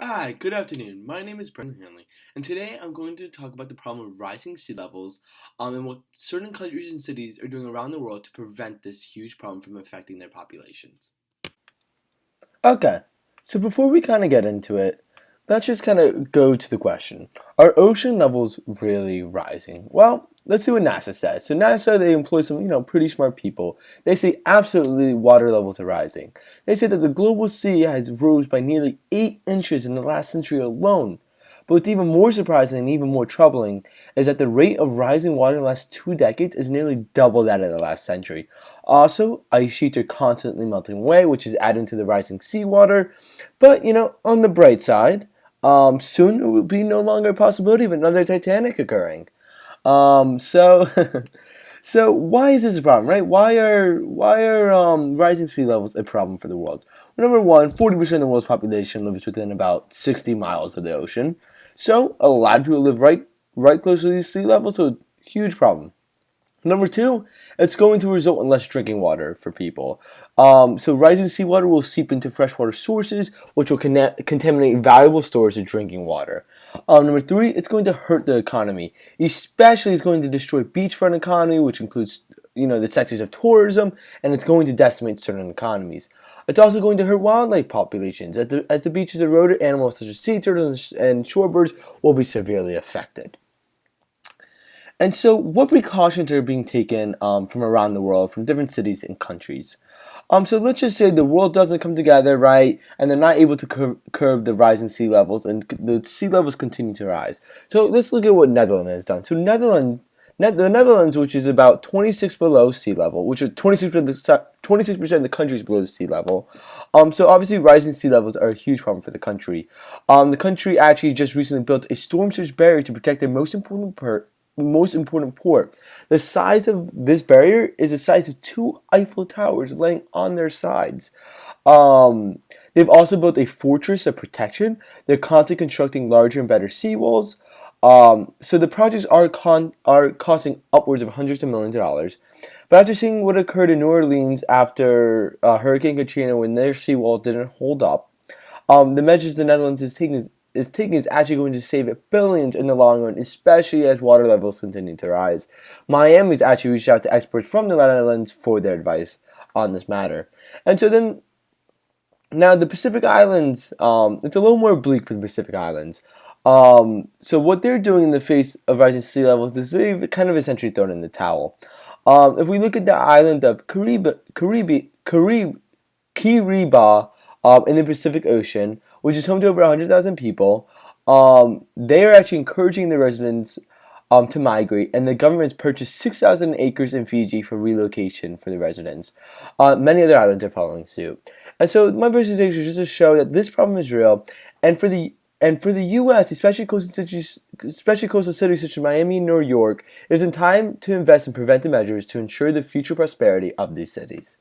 Hi, good afternoon. My name is Brandon Hanley, and today I'm going to talk about the problem of rising sea levels, and what certain countries and cities are doing around the world to prevent this huge problem from affecting their populations. Okay, so before we kind of get into it, let's just kind of go to the question. Are ocean levels really rising? Well, let's see what NASA says. So NASA, they employ some, pretty smart people. They say absolutely water levels are rising. They say that the global sea has rose by nearly 8 inches in the last century alone. But what's even more surprising and even more troubling is that the rate of rising water in the last 2 decades is nearly double that of the last century. Also, ice sheets are constantly melting away, which is adding to the rising seawater. But, on the bright side, soon it will be no longer a possibility of another Titanic occurring. So, so why is this a problem, right? Why are rising sea levels a problem for the world? Well, number one, 40% of the world's population lives within about 60 miles of the ocean. So a lot of people live right close to these sea levels, so huge problem. Number two, it's going to result in less drinking water for people. So rising seawater will seep into freshwater sources, which will contaminate valuable stores of drinking water. Number three, it's going to hurt the economy. Especially, it's going to destroy beachfront economy, which includes the sectors of tourism, and it's going to decimate certain economies. It's also going to hurt wildlife populations. As the beaches erode, animals such as sea turtles and shorebirds will be severely affected. And so, what precautions are being taken from around the world, from different cities and countries? So let's just say the world doesn't come together, right, and they're not able to curb the rising sea levels, and the sea levels continue to rise. So let's look at what Netherlands has done. So the Netherlands, which is about 26 below sea level, which is 26% of the country is below sea level. So obviously rising sea levels are a huge problem for the country. The country actually just recently built a storm surge barrier to protect their most important port. The size of this barrier is the size of two Eiffel Towers laying on their sides. They've also built a fortress of protection. They're constantly constructing larger and better seawalls. So the projects are costing upwards of hundreds of millions of dollars. But after seeing what occurred in New Orleans after Hurricane Katrina, when their seawall didn't hold up, the measures the Netherlands is actually going to save it billions in the long run, especially as water levels continue to rise. Miami's actually reached out to experts from the Netherlands for their advice on this matter. And so then, now the Pacific Islands, it's a little more bleak for the Pacific Islands. So what they're doing in the face of rising sea levels is they've kind of essentially thrown in the towel. If we look at the island of Kiriba, in the Pacific Ocean, which is home to over 100,000 people. They are actually encouraging the residents to migrate, and the government has purchased 6,000 acres in Fiji for relocation for the residents. Many other islands are following suit. And so my presentation is just to show that this problem is real, and for the U.S., especially coastal cities such as Miami and New York, it is in time to invest in preventive measures to ensure the future prosperity of these cities.